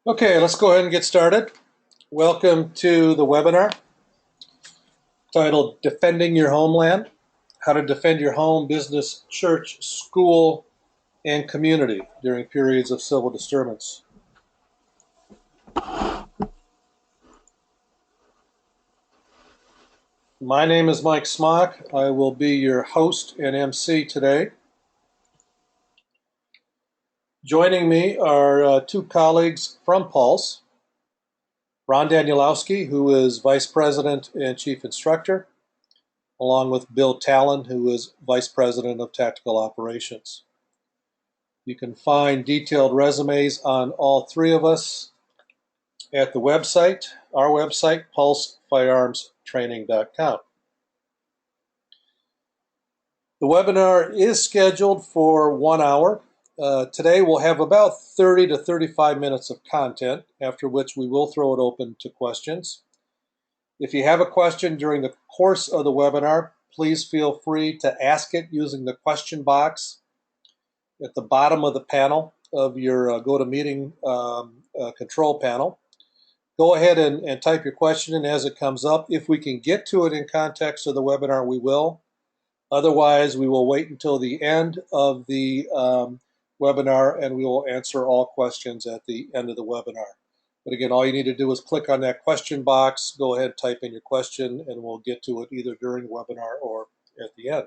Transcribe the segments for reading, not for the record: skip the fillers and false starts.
Okay, let's go ahead and get started. Welcome to the webinar titled Defending Your Homeland, How to Defend Your Home, Business, Church, School, and Community During Periods of Civil Disturbance. My name is Mike Smock. I will be your host and MC today. Joining me are two colleagues from Pulse, Ron Danielowski, who is Vice President and Chief Instructor, along with Bill Talon, who is Vice President of Tactical Operations. You can find detailed resumes on all three of us at the website, our website, pulsefirearmstraining.com. The webinar is scheduled for 1 hour. Today we'll have about 30 to 35 minutes of content, after which we will throw it open to questions. If you have a question during the course of the webinar, please feel free to ask it using the question box at the bottom of the panel of your GoToMeeting control panel. Go ahead and type your question in as it comes up. If we can get to it in context of the webinar, we will. Otherwise, we will wait until the end of the webinar and we will answer all questions at the end of the webinar. But again, all you need to do is click on that question box, go ahead, type in your question, and we'll get to it either during the webinar or at the end.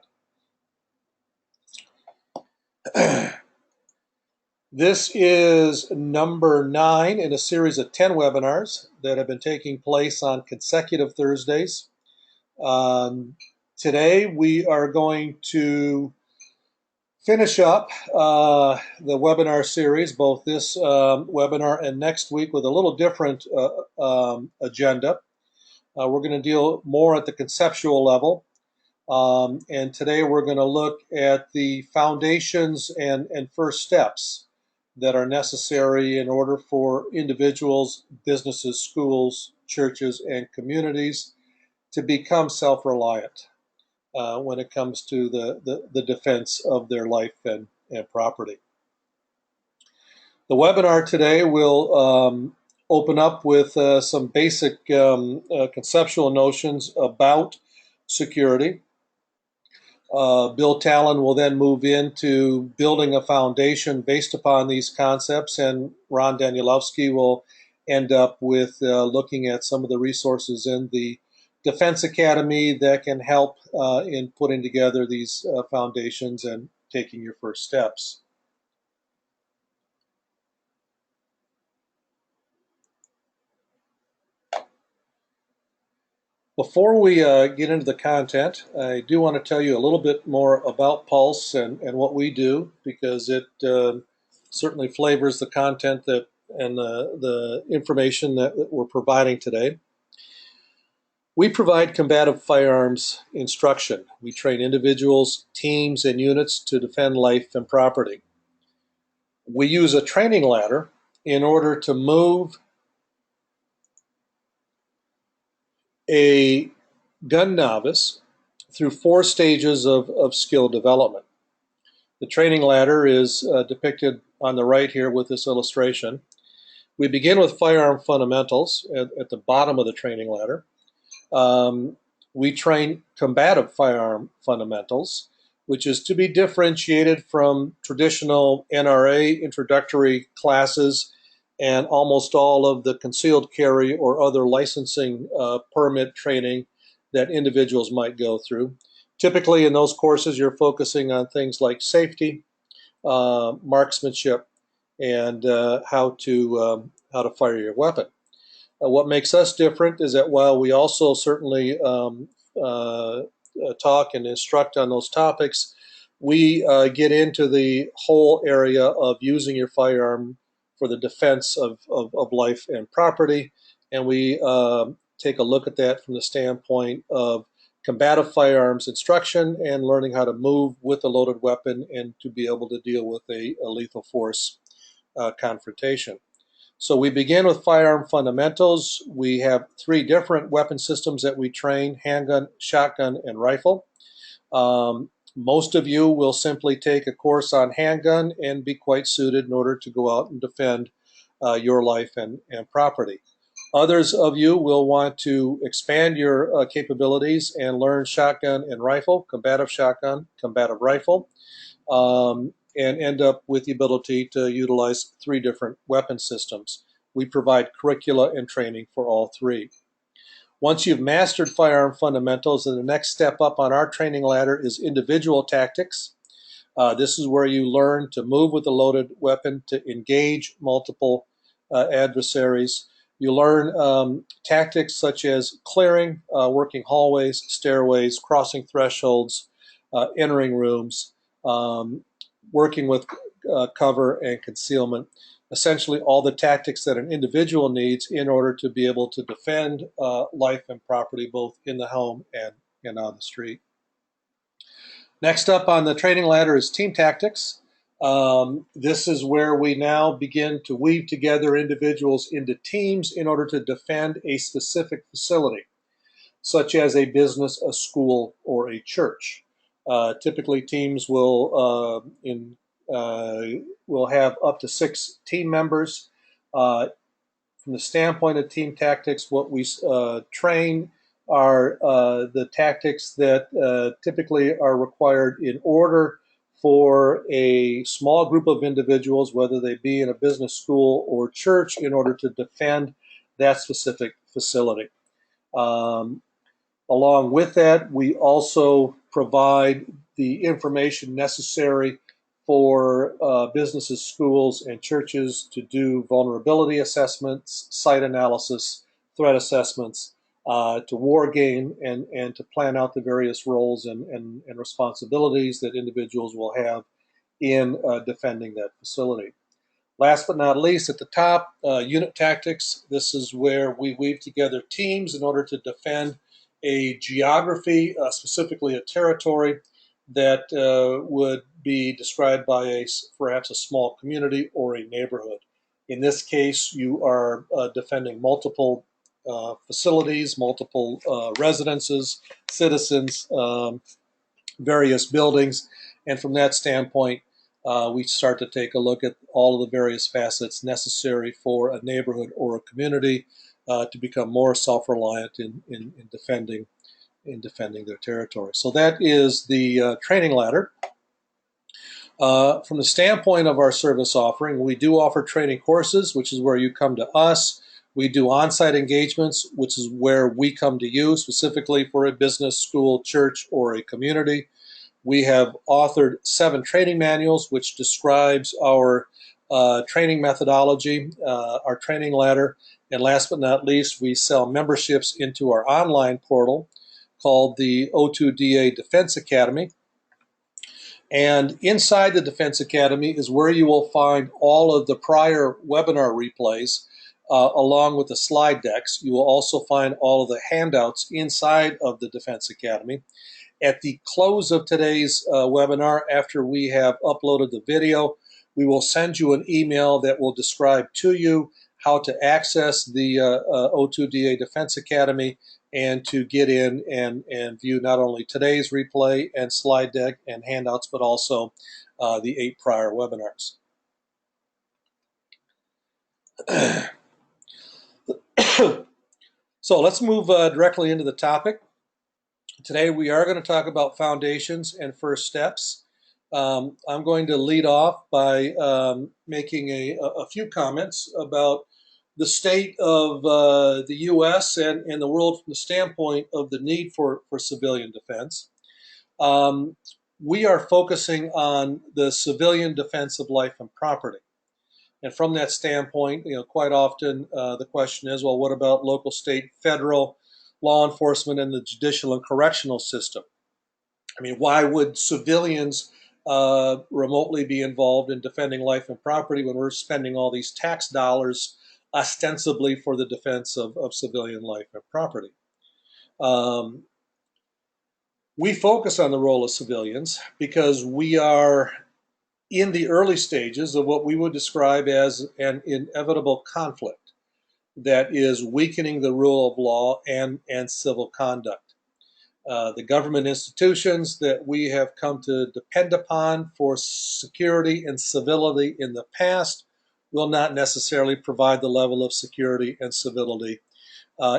This is number 9 in a series of 10 webinars that have been taking place on consecutive Thursdays. Today we are going to finish up the webinar series, both this webinar and next week, with a little different agenda. We're going to deal more at the conceptual level. And today we're going to look at the foundations and first steps that are necessary in order for individuals, businesses, schools, churches, and communities to become self-reliant when it comes to the defense of their life and property. The webinar today will open up with some basic conceptual notions about security. Bill Talon will then move into building a foundation based upon these concepts, and Ron Danielowski will end up with looking at some of the resources in the Defense Academy that can help in putting together these foundations and taking your first steps. Before we get into the content, I do want to tell you a little bit more about Pulse and what we do, because it certainly flavors the content that and the information that we're providing today. We provide combative firearms instruction. We train individuals, teams, and units to defend life and property. We use a training ladder in order to move a gun novice through 4 stages of skill development. The training ladder is depicted on the right here with this illustration. We begin with firearm fundamentals at the bottom of the training ladder. We train combative firearm fundamentals, which is to be differentiated from traditional NRA introductory classes and almost all of the concealed carry or other licensing permit training that individuals might go through. Typically in those courses you're focusing on things like safety, marksmanship, and how to fire your weapon. What makes us different is that while we also certainly talk and instruct on those topics, we get into the whole area of using your firearm for the defense of life and property, and we take a look at that from the standpoint of combative firearms instruction and learning how to move with a loaded weapon and to be able to deal with a lethal force confrontation. So we begin with firearm fundamentals. We have 3 different weapon systems that we train: handgun, shotgun, and rifle. Most of you will simply take a course on handgun and be quite suited in order to go out and defend your life and property. Others of you will want to expand your capabilities and learn shotgun and rifle, combative shotgun, combative rifle, and end up with the ability to utilize 3 different weapon systems. We provide curricula and training for all 3. Once you've mastered firearm fundamentals, then the next step up on our training ladder is individual tactics. This is where you learn to move with a loaded weapon, to engage multiple adversaries. You learn tactics such as clearing, working hallways, stairways, crossing thresholds, entering rooms, working with cover and concealment. Essentially all the tactics that an individual needs in order to be able to defend life and property both in the home and on the street. Next up on the training ladder is team tactics. This is where we now begin to weave together individuals into teams in order to defend a specific facility, such as a business, a school, or a church. Typically, teams will have up to 6 team members. From the standpoint of team tactics, what we train are the tactics that typically are required in order for a small group of individuals, whether they be in a business, school, or church, in order to defend that specific facility. Along with that, we also provide the information necessary for businesses, schools, and churches to do vulnerability assessments, site analysis, threat assessments, to war game and to plan out the various roles and responsibilities that individuals will have in defending that facility. Last but not least, at the top, unit tactics. This is where we weave together teams in order to defend a geography, specifically a territory that would be described by perhaps a small community or a neighborhood. In this case, you are defending multiple facilities, multiple residences, citizens, various buildings, and from that standpoint, we start to take a look at all of the various facets necessary for a neighborhood or a community to become more self-reliant in defending their territory. So that is the training ladder. From the standpoint of our service offering, we do offer training courses, which is where you come to us. We do on-site engagements, which is where we come to you, specifically for a business, school, church, or a community. We have authored 7 training manuals, which describes our training methodology, our training ladder, and last but not least, we sell memberships into our online portal called the O2DA Defense Academy. And inside the Defense Academy is where you will find all of the prior webinar replays along with the slide decks. You will also find all of the handouts inside of the Defense Academy. At the close of today's webinar, after we have uploaded the video, we will send you an email that will describe to you how to access the O2DA Defense Academy and to get in and view not only today's replay and slide deck and handouts, but also the 8 prior webinars. So let's move directly into the topic. Today we are going to talk about foundations and first steps. I'm going to lead off by making a few comments about the state of the U.S. and the world from the standpoint of the need for civilian defense. We are focusing on the civilian defense of life and property. And from that standpoint, quite often the question is, well, what about local, state, federal law enforcement and the judicial and correctional system? I mean, why would civilians remotely be involved in defending life and property when we're spending all these tax dollars ostensibly for the defense of civilian life and property? We focus on the role of civilians because we are in the early stages of what we would describe as an inevitable conflict that is weakening the rule of law and civil conduct. The government institutions that we have come to depend upon for security and civility in the past will not necessarily provide the level of security and civility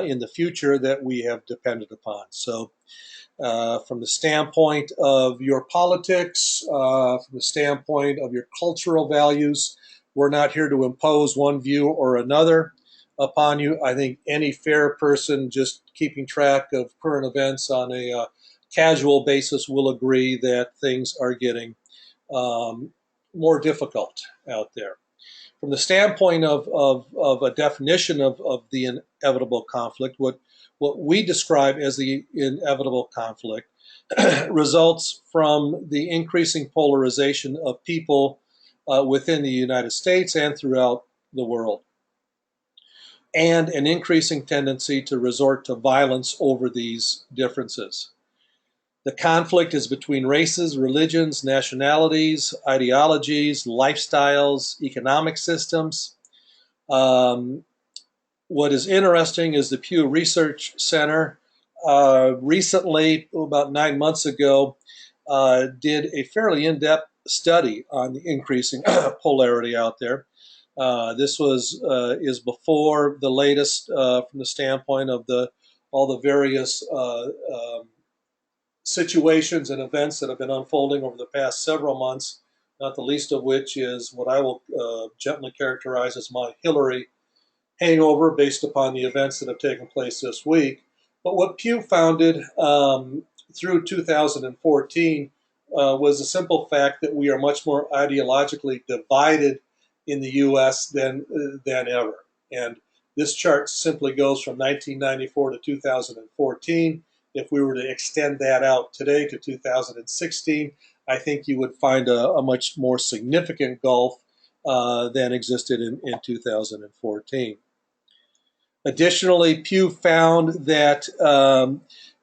in the future that we have depended upon. So from the standpoint of your politics, from the standpoint of your cultural values, we're not here to impose one view or another upon you. I think any fair person just keeping track of current events on a casual basis will agree that things are getting more difficult out there. From the standpoint of a definition of the inevitable conflict, what we describe as the inevitable conflict results from the increasing polarization of people within the United States and throughout the world, and an increasing tendency to resort to violence over these differences. The conflict is between races, religions, nationalities, ideologies, lifestyles, economic systems. What is interesting is the Pew Research Center recently, about 9 months ago, did a fairly in-depth study on the increasing polarity out there. This is before the latest from the standpoint of all the various situations and events that have been unfolding over the past several months, not the least of which is what I will gently characterize as my Hillary hangover based upon the events that have taken place this week. But what Pew founded through 2014 was the simple fact that we are much more ideologically divided in the U.S. than ever. And this chart simply goes from 1994 to 2014. If we were to extend that out today to 2016, I think you would find a much more significant gulf than existed in 2014. Additionally, Pew found that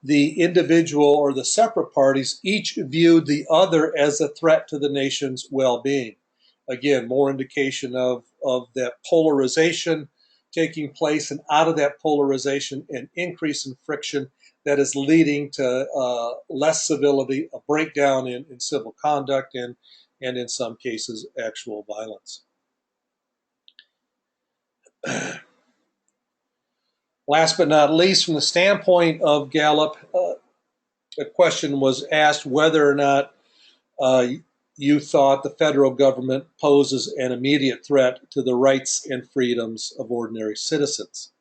the individual or the separate parties each viewed the other as a threat to the nation's well-being. Again, more indication of that polarization taking place, and out of that polarization, an increase in friction that is leading to less civility, a breakdown in civil conduct, and in some cases, actual violence. Last but not least, from the standpoint of Gallup, a question was asked whether or not you thought the federal government poses an immediate threat to the rights and freedoms of ordinary citizens.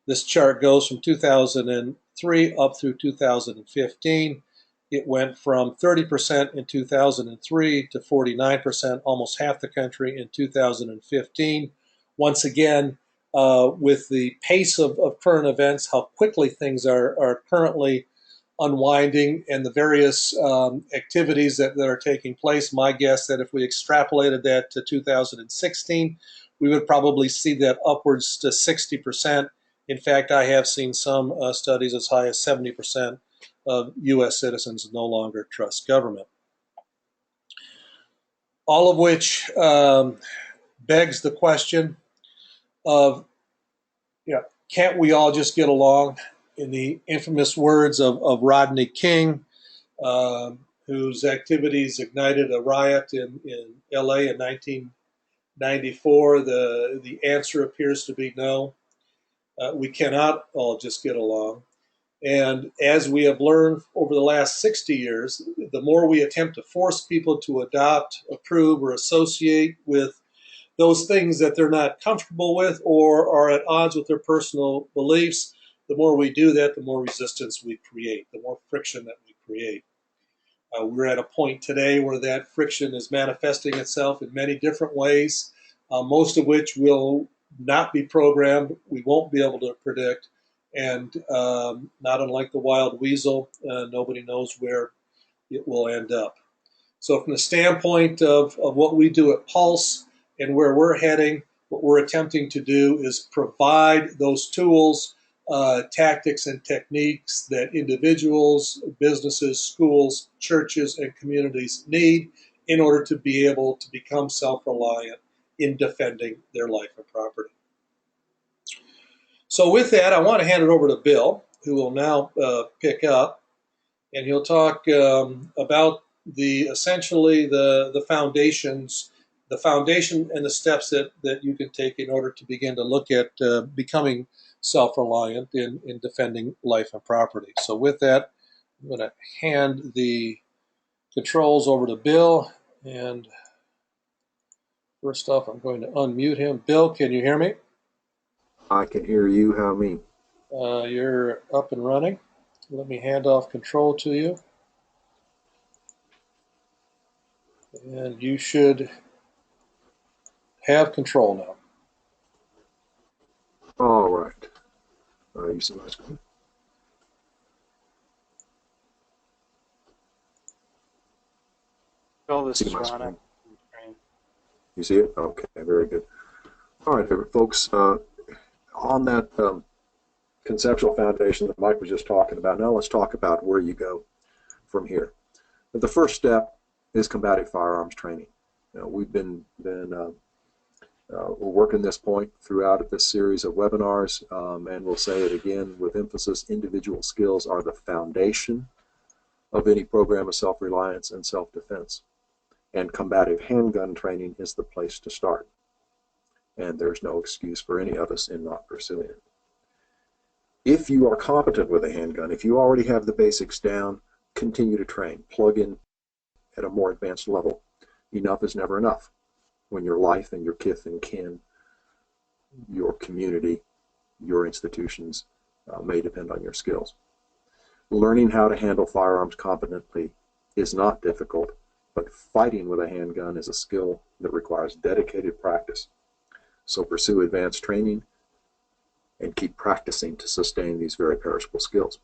This chart goes from 2003 up through 2015. It went from 30% in 2003 to 49%, almost half the country in 2015. Once again, with the pace of current events, how quickly things are currently unwinding, and the various activities that are taking place, my guess that if we extrapolated that to 2016, we would probably see that upwards to 60%. In fact, I have seen some studies as high as 70% of U.S. citizens no longer trust government. All of which begs the question of, can't we all just get along? In the infamous words of Rodney King, whose activities ignited a riot in L.A. in 1994, the answer appears to be no. We cannot all just get along. And as we have learned over the last 60 years, the more we attempt to force people to adopt, approve, or associate with those things that they're not comfortable with or are at odds with their personal beliefs, the more we do that, the more resistance we create, the more friction that we create. We're at a point today where that friction is manifesting itself in many different ways, most of which will not be programmed, we won't be able to predict, and not unlike the wild weasel, nobody knows where it will end up. So from the standpoint of what we do at Pulse and where we're heading, what we're attempting to do is provide those tools, tactics, and techniques that individuals, businesses, schools, churches, and communities need in order to be able to become self-reliant in defending their life and property. So with that, I want to hand it over to Bill, who will now pick up, and he'll talk about essentially the foundations, the foundation and the steps that you can take in order to begin to look at becoming self-reliant in defending life and property. So with that, I'm going to hand the controls over to Bill, and first off, I'm going to unmute him. Bill, can you hear me? I can hear you. How me? You're up and running. Let me hand off control to you. And you should have control now. All right. You see my screen? Bill, this See is my Ron. screen? You see it? Okay, very good. All right, folks. On that conceptual foundation that Mike was just talking about, now let's talk about where you go from here. The first step is combative firearms training. We've been we're working this point throughout this series of webinars, and we'll say it again with emphasis: individual skills are the foundation of any program of self-reliance and self-defense. And combative handgun training is the place to start. And there's no excuse for any of us in not pursuing it. If you are competent with a handgun, if you already have the basics down, continue to train. Plug in at a more advanced level. Enough is never enough when your life and your kith and kin, your community, your institutions may depend on your skills. Learning how to handle firearms competently is not difficult, but fighting with a handgun is a skill that requires dedicated practice. So pursue advanced training and keep practicing to sustain these very perishable skills.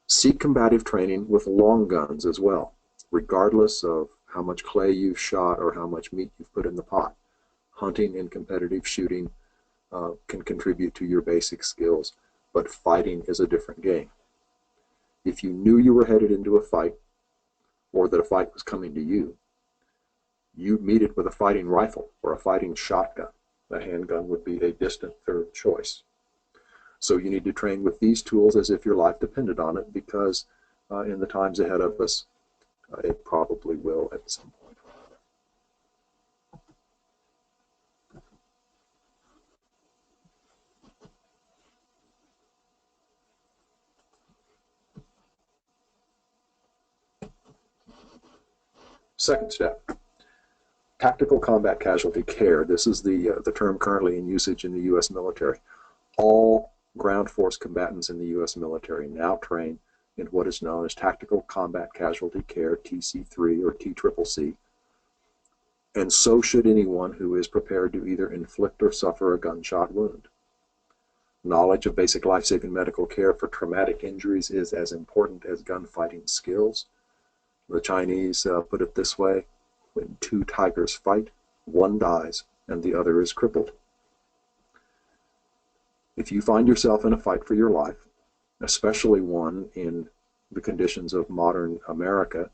Seek combative training with long guns as well, regardless of how much clay you've shot or how much meat you've put in the pot. Hunting and competitive shooting can contribute to your basic skills, but fighting is a different game. If you knew you were headed into a fight, or that a fight was coming to you, you'd meet it with a fighting rifle or a fighting shotgun. A handgun would be a distant third choice. So you need to train with these tools as if your life depended on it, because in the times ahead of us, it probably will at some point. Second step, tactical combat casualty care. This is the term currently in usage in the U.S. military. All ground force combatants in the U.S. military now train in what is known as tactical combat casualty care, TC3 or TCCC, and so should anyone who is prepared to either inflict or suffer a gunshot wound. Knowledge of basic life-saving medical care for traumatic injuries is as important as gunfighting skills. The Chinese put it this way: when two tigers fight, one dies and the other is crippled. If you find yourself in a fight for your life, especially one in the conditions of modern America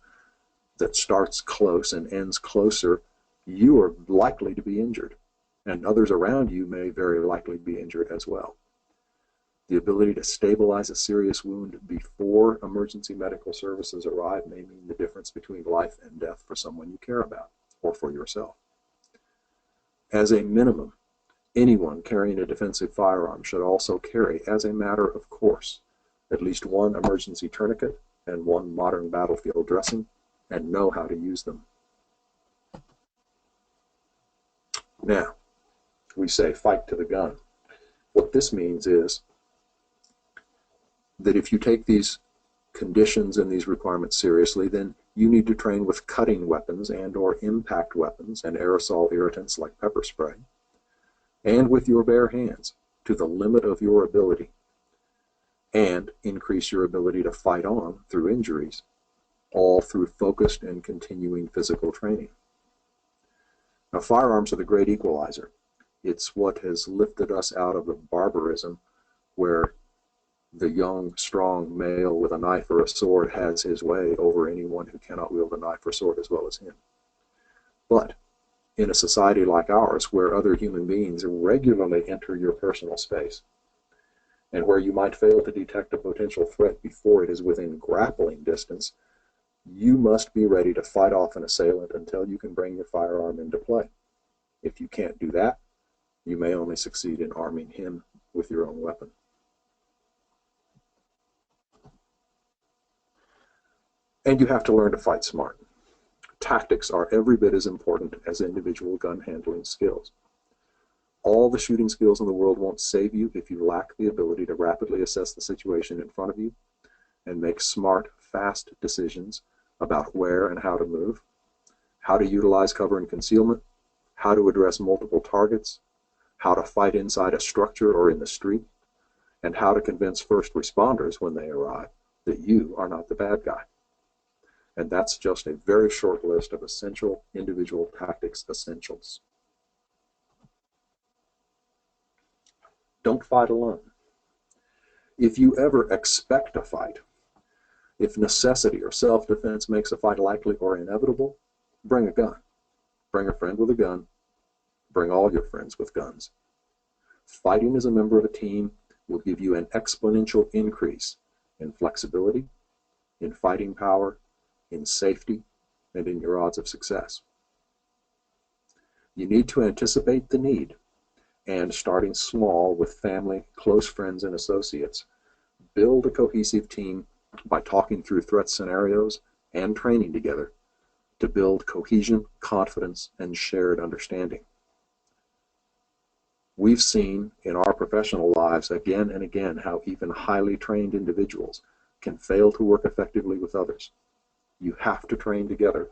that starts close and ends closer, you are likely to be injured, and others around you may very likely be injured as well. The ability to stabilize a serious wound before emergency medical services arrive may mean the difference between life and death for someone you care about, or for yourself. As a minimum, anyone carrying a defensive firearm should also carry, as a matter of course, at least one emergency tourniquet and one modern battlefield dressing, and know how to use them. Now, we say fight to the gun. What this means is that if you take these conditions and these requirements seriously, then you need to train with cutting weapons and or impact weapons and aerosol irritants like pepper spray, and with your bare hands to the limit of your ability, and increase your ability to fight on through injuries, all through focused and continuing physical training. Now, firearms are the great equalizer. It's what has lifted us out of the barbarism where the young, strong male with a knife or a sword has his way over anyone who cannot wield a knife or sword as well as him. But in a society like ours, where other human beings regularly enter your personal space, and where you might fail to detect a potential threat before it is within grappling distance, You must be ready to fight off an assailant until you can bring your firearm into play. If you can't do that, you may only succeed in arming him with your own weapon. And you have to learn to fight smart. Tactics are every bit as important as individual gun handling skills. All the shooting skills in the world won't save you if you lack the ability to rapidly assess the situation in front of you and make smart, fast decisions about where and how to move, how to utilize cover and concealment, how to address multiple targets, how to fight inside a structure or in the street, and how to convince first responders when they arrive that you are not the bad guy. And that's just a very short list of essential individual tactics essentials. Don't fight alone. If you ever expect a fight, if necessity or self-defense makes a fight likely or inevitable, bring a gun. Bring a friend with a gun. Bring all your friends with guns. Fighting as a member of a team will give you an exponential increase in flexibility, in fighting power, in safety, and in your odds of success. You need to anticipate the need, and starting small with family, close friends, and associates, build a cohesive team by talking through threat scenarios and training together to build cohesion, confidence, and shared understanding. We've seen in our professional lives again and again how even highly trained individuals can fail to work effectively with others. You have to train together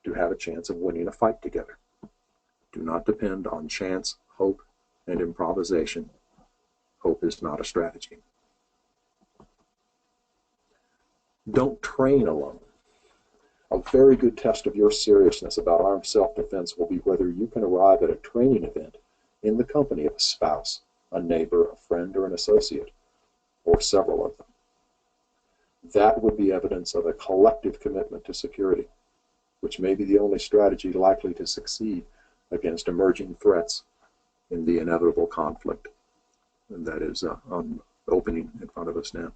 to have a chance of winning a fight together. Do not depend on chance, hope, and improvisation. Hope is not a strategy. Don't train alone. A very good test of your seriousness about armed self-defense will be whether you can arrive at a training event in the company of a spouse, a neighbor, a friend, or an associate, or several of them. That would be evidence of a collective commitment to security, which may be the only strategy likely to succeed against emerging threats in the inevitable conflict that is opening in front of us now.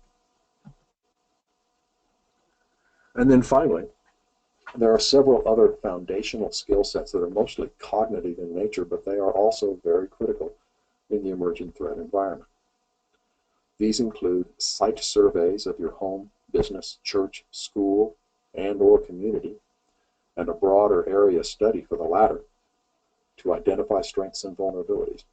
And then finally, there are several other foundational skill sets that are mostly cognitive in nature, but they are also very critical in the emerging threat environment. These include site surveys of your home, business, church, school, and or community, and a broader area study for the latter to identify strengths and vulnerabilities.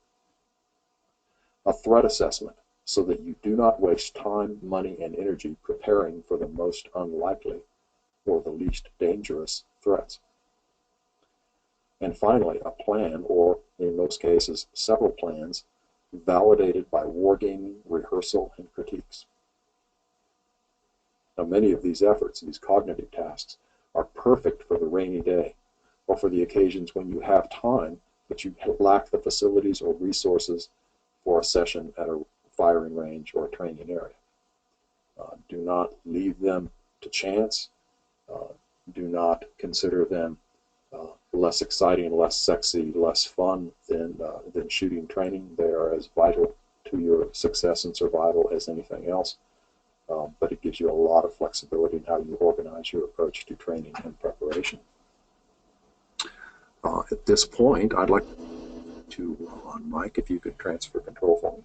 A threat assessment so that you do not waste time, money, and energy preparing for the most unlikely or the least dangerous threats. And finally, a plan, or in most cases, several plans, validated by wargaming, rehearsal, and critiques. Now, many of these efforts, these cognitive tasks, are perfect for the rainy day or for the occasions when you have time, but you lack the facilities or resources for a session at a firing range or a training area. Do not leave them to chance. Do not consider them less exciting, less sexy, less fun than shooting training. They are as vital to your success and survival as anything else, but it gives you a lot of flexibility in how you organize your approach to training and preparation. At this point, I'd like to, on Mike, if you could transfer control for me.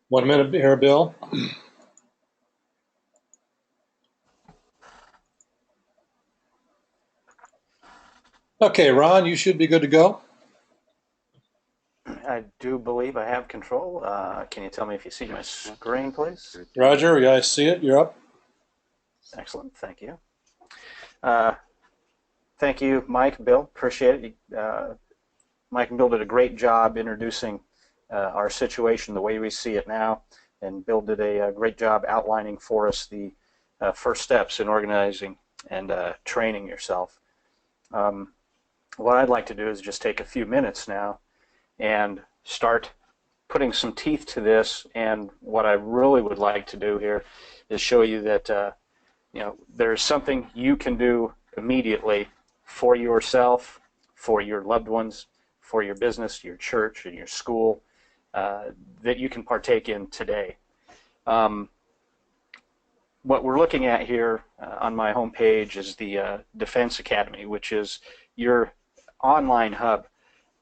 One minute here, Bill. Okay, Ron, you should be good to go. I do believe I have control. Can you tell me if you see my screen, please? Roger, yeah, I see it. You're up. Excellent. Thank you. Thank you, Mike, Bill. Appreciate it. Mike and Bill did a great job introducing our situation the way we see it now, and Bill did a great job outlining for us the first steps in organizing and training yourself. What I'd like to do is just take a few minutes now and start putting some teeth to this, and what I really would like to do here is show you that there's something you can do immediately for yourself, for your loved ones, for your business, your church, and your school that you can partake in today. What we're looking at here on my homepage is the Defense Academy, which is your online hub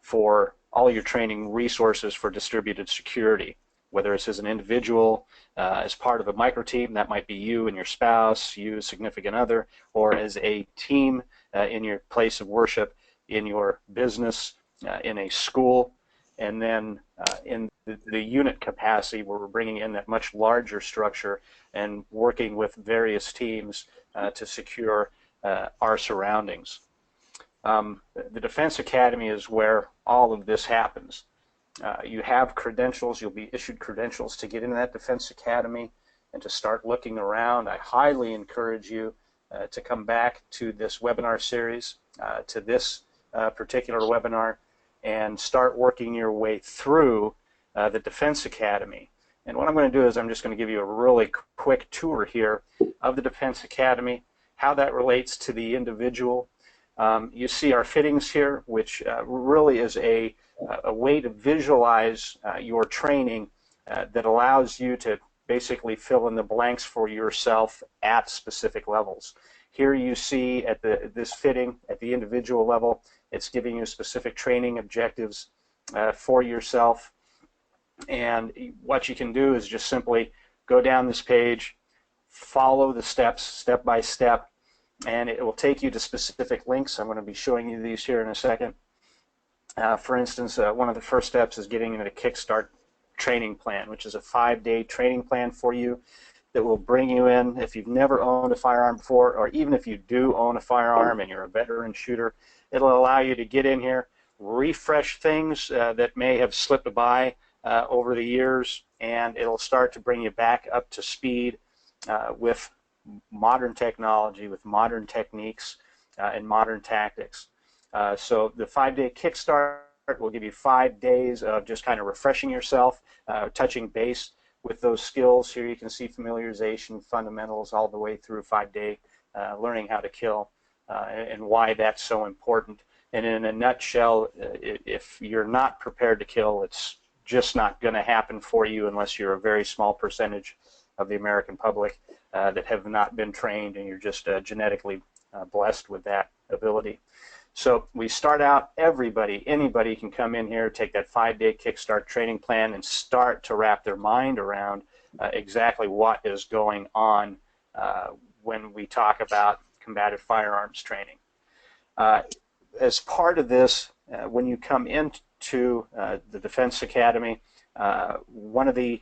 for all your training resources for distributed security, whether it's as an individual, as part of a micro team, that might be you and your spouse, you, significant other, or as a team in your place of worship, in your business, in a school, and then in the unit capacity where we're bringing in that much larger structure and working with various teams to secure our surroundings. The Defense Academy is where all of this happens. You have credentials, you'll be issued credentials to get into that Defense Academy and to start looking around. I highly encourage you to come back to this webinar series, to this particular webinar, and start working your way through the Defense Academy. And what I'm going to do is I'm just going to give you a really quick tour here of the Defense Academy, how that relates to the individual. You see our fittings here, which really is a way to visualize your training that allows you to basically fill in the blanks for yourself at specific levels. Here you see at this fitting at the individual level, it's giving you specific training objectives for yourself. And what you can do is just simply go down this page, follow the steps step by step, and it will take you to specific links. I'm going to be showing you these here in a second. For instance, one of the first steps is getting into the Kickstart training plan, which is a 5-day training plan for you that will bring you in if you've never owned a firearm before, or even if you do own a firearm and you're a veteran shooter. It'll allow you to get in here, refresh things that may have slipped by over the years, and it'll start to bring you back up to speed with modern technology, with modern techniques, and modern tactics. So the 5-day Kickstart will give you 5 days of just kind of refreshing yourself, touching base with those skills. Here you can see familiarization, fundamentals, all the way through 5-day learning how to kill, and why that's so important. And in a nutshell, if you're not prepared to kill, it's just not going to happen for you unless you're a very small percentage of the American public that have not been trained, and you're just genetically blessed with that ability. So we start out, anybody can come in here, take that 5-day Kickstart training plan and start to wrap their mind around exactly what is going on when we talk about combative firearms training. As part of this, when you come into the Defense Academy, one of the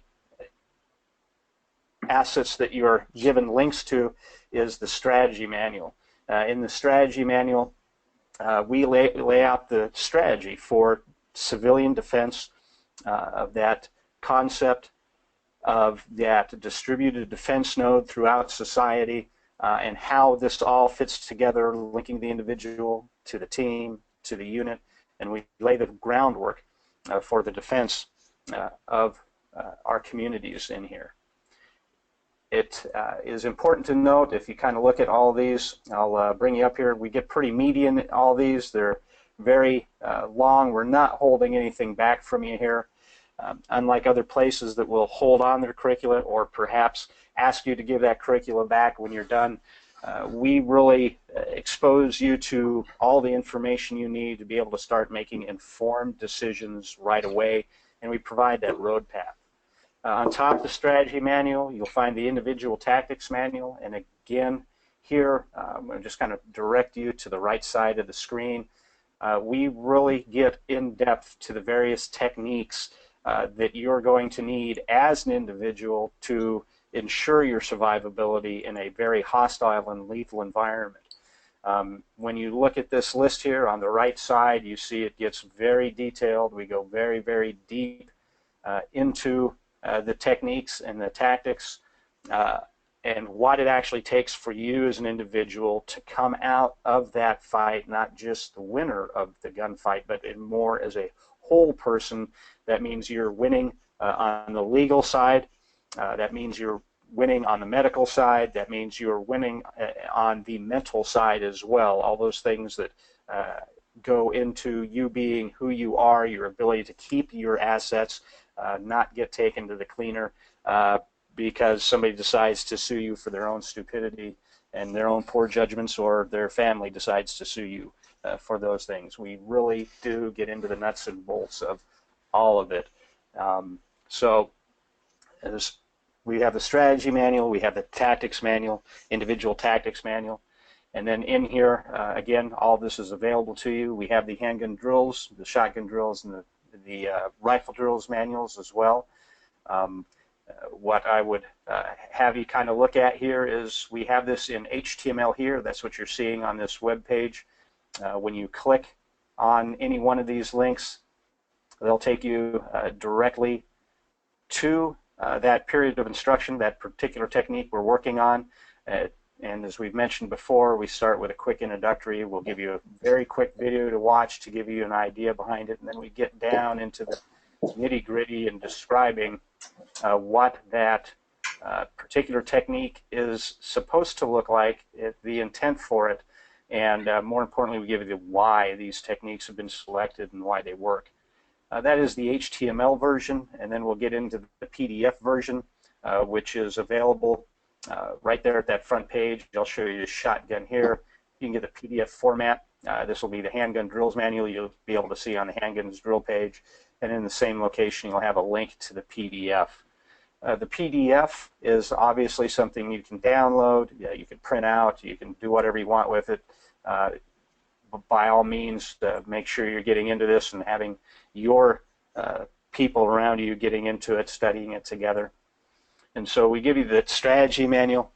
assets that you're given links to is the strategy manual. In the strategy manual, we lay out the strategy for civilian defense of that concept of that distributed defense node throughout society, and how this all fits together, linking the individual to the team, to the unit, and we lay the groundwork for the defense of our communities in here. It is important to note, if you kind of look at all these, I'll bring you up here, we get pretty meaty in all these. They're very long. We're not holding anything back from you here. Unlike other places that will hold on their curricula or perhaps ask you to give that curricula back when you're done, we really expose you to all the information you need to be able to start making informed decisions right away, and we provide that road path. On top of the strategy manual, you'll find the individual tactics manual, and again, here, I'm going to just kind of direct you to the right side of the screen. We really get in depth to the various techniques that you're going to need as an individual to ensure your survivability in a very hostile and lethal environment. When you look at this list here on the right side, you see it gets very detailed. We go very, very deep into the techniques and the tactics and what it actually takes for you as an individual to come out of that fight, not just the winner of the gunfight, but more as a whole person. That means you're winning on the legal side. That means you're winning on the medical side. That means you're winning on the mental side as well. All those things that go into you being who you are, your ability to keep your assets, not get taken to the cleaner because somebody decides to sue you for their own stupidity and their own poor judgments, or their family decides to sue you for those things. We really do get into the nuts and bolts of all of it. So we have the strategy manual, we have the tactics manual, individual tactics manual, and then in here, again, all this is available to you. We have the handgun drills, the shotgun drills, and the rifle drills manuals as well. What I would have you kind of look at here is we have this in HTML here. That's what you're seeing on this web page. When you click on any one of these links, they'll take you directly to that period of instruction, that particular technique we're working on. And as we've mentioned before, we start with a quick introductory. We'll give you a very quick video to watch to give you an idea behind it, and then we get down into the nitty-gritty and describing what that particular technique is supposed to look like, the intent for it, and more importantly, we give you the why these techniques have been selected and why they work. That is the HTML version, and then we'll get into the PDF version, which is available right there at that front page. I'll show you the shotgun here. You can get the PDF format. This will be the handgun drills manual you'll be able to see on the handguns drill page, and in the same location you'll have a link to the PDF. The PDF is obviously something you can download, you can print out, you can do whatever you want with it. By all means, make sure you're getting into this and having your people around you getting into it, studying it together. And so we give you the strategy manual,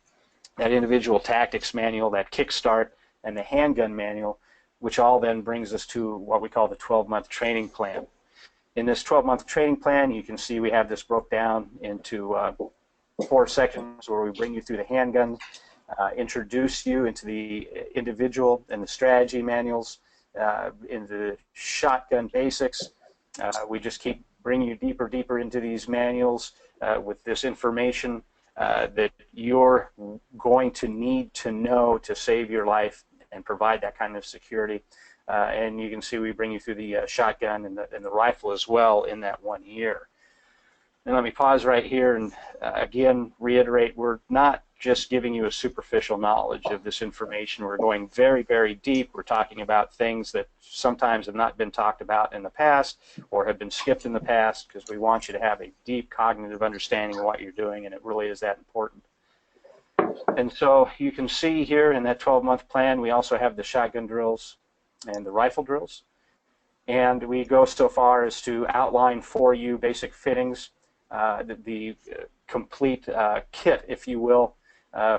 that individual tactics manual, that kickstart, and the handgun manual, which all then brings us to what we call the 12-month training plan. In this 12-month training plan, you can see we have this broke down into 4 sections where we bring you through the handgun, introduce you into the individual and the strategy manuals, into the shotgun basics. We just keep bringing you deeper into these manuals with this information that you're going to need to know to save your life and provide that kind of security. And you can see we bring you through the shotgun and the rifle as well in that 1 year. And let me pause right here and again reiterate, we're not just giving you a superficial knowledge of this information. We're going very deep. We're talking about things that sometimes have not been talked about in the past or have been skipped in the past, because we want you to have a deep cognitive understanding of what you're doing, and it really is that important. And so you can see here in that 12-month plan, we also have the shotgun drills and the rifle drills. And we go so far as to outline for you basic fittings, the complete kit, if you will,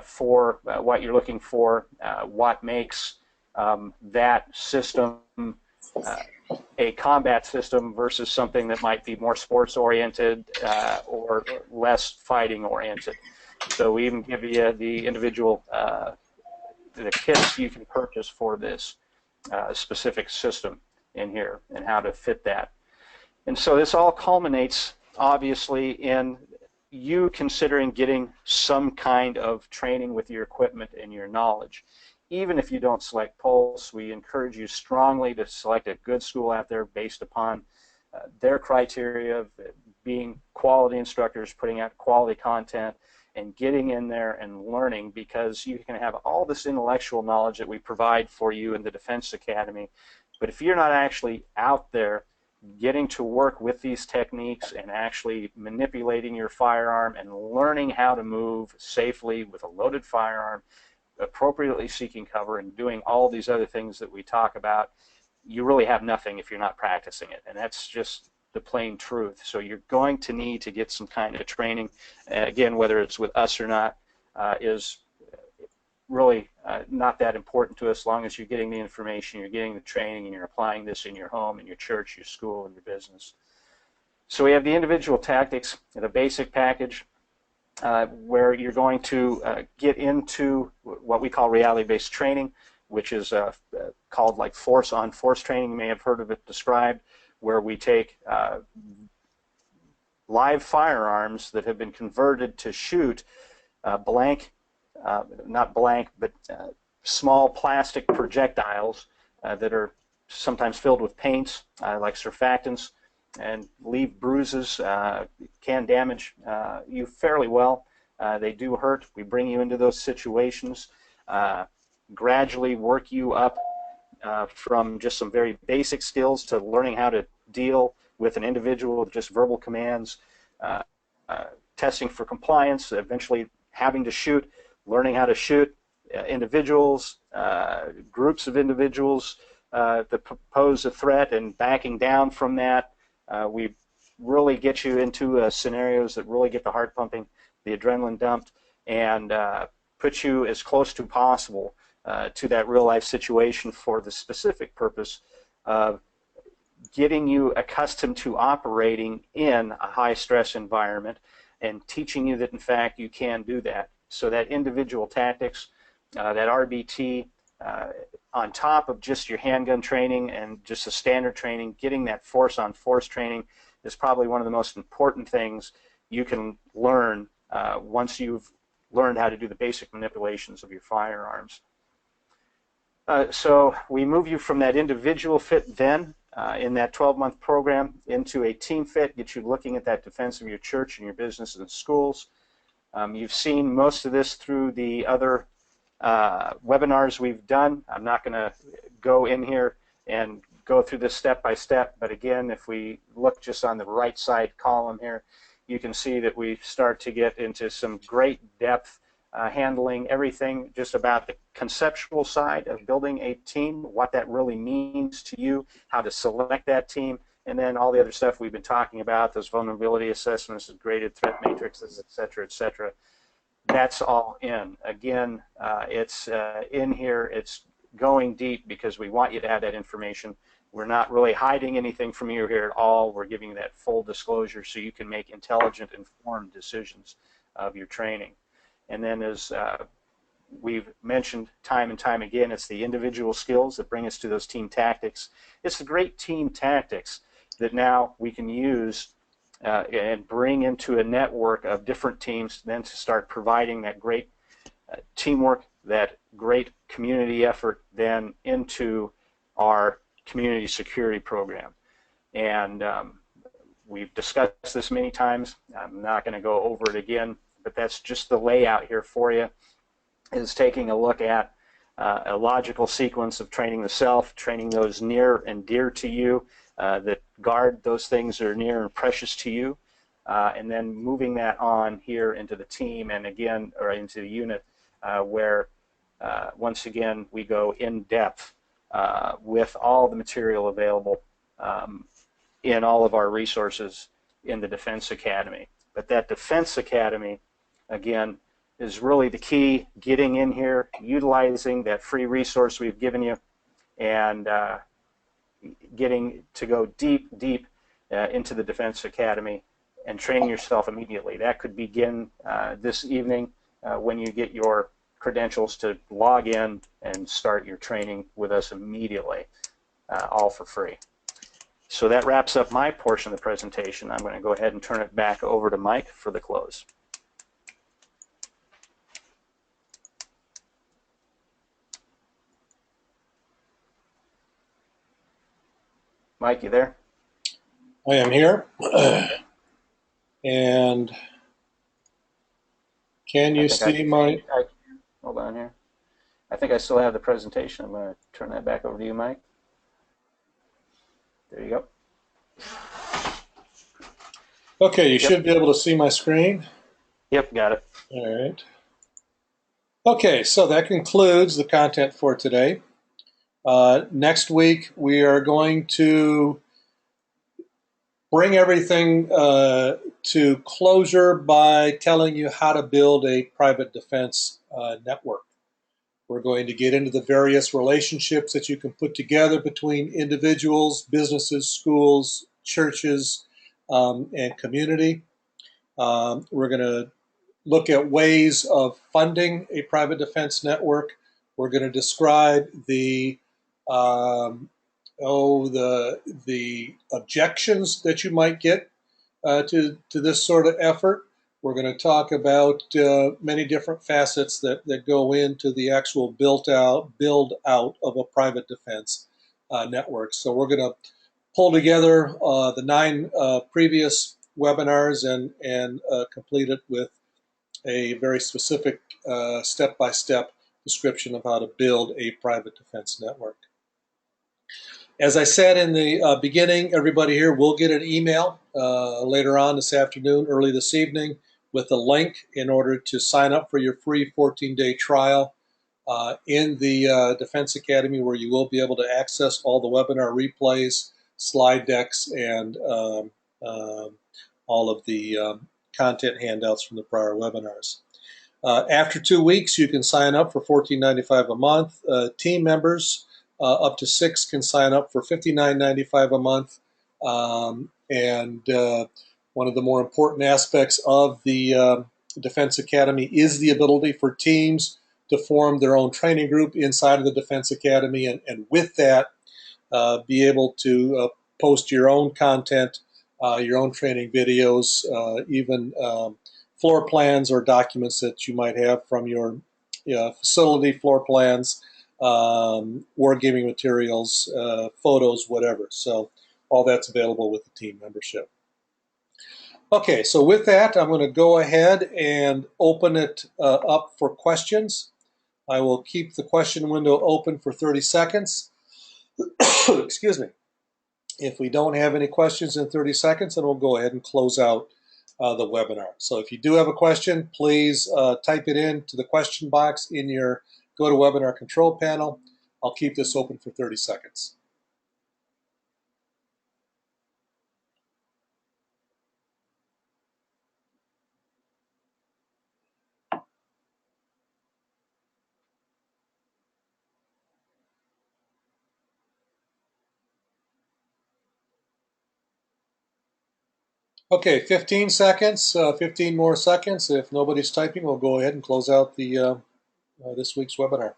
for what you're looking for, what makes that system a combat system versus something that might be more sports-oriented or less fighting-oriented. So we even give you the individual the kits you can purchase for this specific system in here and how to fit that. And so this all culminates, obviously, in you considering getting some kind of training with your equipment and your knowledge. Even if you don't select Pulse, we encourage you strongly to select a good school out there based upon their criteria of being quality instructors, putting out quality content, and getting in there and learning, because you can have all this intellectual knowledge that we provide for you in the Defense Academy, but if you're not actually out there getting to work with these techniques and actually manipulating your firearm and learning how to move safely with a loaded firearm, appropriately seeking cover, and doing all these other things that we talk about, you really have nothing if you're not practicing it. And that's just the plain truth. So you're going to need to get some kind of training. Again, whether it's with us or not is really not that important to us, as long as you're getting the information, you're getting the training, and you're applying this in your home, in your church, your school, and your business. So we have the individual tactics, the basic package, where you're going to get into what we call reality-based training, which is called like force-on-force training. You may have heard of it described, where we take live firearms that have been converted to shoot blank, not blank, but small plastic projectiles that are sometimes filled with paints like surfactants and leave bruises, can damage you fairly well. They do hurt. We bring you into those situations, gradually work you up from just some very basic skills to learning how to deal with an individual with just verbal commands, uh, testing for compliance, eventually having to shoot, learning how to shoot individuals, groups of individuals that pose a threat, and backing down from that. We really get you into scenarios that really get the heart pumping, the adrenaline dumped, and put you as close to possible to that real life situation for the specific purpose of getting you accustomed to operating in a high stress environment and teaching you that in fact you can do that. So that individual tactics, that RBT, on top of just your handgun training and just the standard training, getting that force on force training is probably one of the most important things you can learn once you've learned how to do the basic manipulations of your firearms. So we move you from that individual fit then in that 12-month program into a team fit, get you looking at that defense of your church and your business and schools. You've seen most of this through the other webinars we've done. I'm not going to go in here and go through this step by step, but again, if we look just on the right side column here, you can see that we start to get into some great depth handling everything just about the conceptual side of building a team, what that really means to you, how to select that team, and then all the other stuff we've been talking about, those vulnerability assessments, graded threat matrices, et cetera, that's all in. Again, it's in here, it's going deep because we want you to have that information. We're not really hiding anything from you here at all. We're giving you that full disclosure so you can make intelligent, informed decisions of your training. And then as we've mentioned time and time again, it's the individual skills that bring us to those team tactics. It's the great team tactics that now we can use and bring into a network of different teams then to start providing that great teamwork, that great community effort then into our community security program. And we've discussed this many times. I'm not going to go over it again, but that's just the layout here for you, is taking a look at a logical sequence of training the self, training those near and dear to you, that guard those things that are near and precious to you, and then moving that on here into the team and again, or into the unit, where once again we go in depth with all the material available in all of our resources in the Defense Academy. But that Defense Academy, again, is really the key, getting in here, utilizing that free resource we've given you, and getting to go deep into the Defense Academy and training yourself immediately. That could begin this evening when you get your credentials to log in and start your training with us immediately, all for free. So that wraps up my portion of the presentation. I'm going to go ahead and turn it back over to Mike for the close. Mike, you there? I am here. And can you see my... Hold on here. I think I still have the presentation. I'm going to turn that back over to you, Mike. There you go. Okay, you should be able to see my screen. Yep, got it. All right. Okay, so that concludes the content for today. Next week, we are going to bring everything to closure by telling you how to build a private defense network. We're going to get into the various relationships that you can put together between individuals, businesses, schools, churches, and community. We're going to look at ways of funding a private defense network. We're going to describe the objections that you might get to this sort of effort. We're going to talk about many different facets that go into the actual build out of a private defense network. So we're going to pull together the 9 previous webinars and complete it with a very specific step-by-step description of how to build a private defense network. As I said in the beginning, everybody here will get an email later on this afternoon, early this evening, with a link in order to sign up for your free 14-day trial in the Defense Academy, where you will be able to access all the webinar replays, slide decks, and all of the content handouts from the prior webinars. After 2 weeks, you can sign up for $14.95 a month. Team members up to 6 can sign up for $59.95 a month. And one of the more important aspects of the Defense Academy is the ability for teams to form their own training group inside of the Defense Academy, and with that, be able to post your own content, your own training videos, even floor plans or documents that you might have from your facility, floor plans, wargaming materials, photos, whatever. So all that's available with the team membership. Okay, so with that, I'm going to go ahead and open it up for questions. I will keep the question window open for 30 seconds. Excuse me. If we don't have any questions in 30 seconds, then we'll go ahead and close out the webinar. So if you do have a question, please type it into the question box in your GoToWebinar control panel. I'll keep this open for 30 seconds. Okay, 15 seconds, 15 more seconds. If nobody's typing, we'll go ahead and close out the this week's webinar.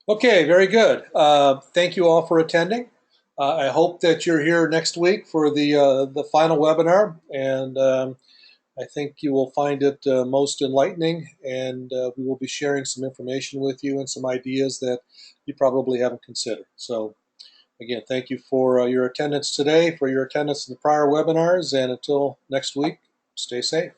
Okay, very good. Thank you all for attending. I hope that you're here next week for the final webinar, and I think you will find it most enlightening, and we will be sharing some information with you and some ideas that you probably haven't considered. So again, thank you for your attendance today, for your attendance in the prior webinars, and until next week, stay safe.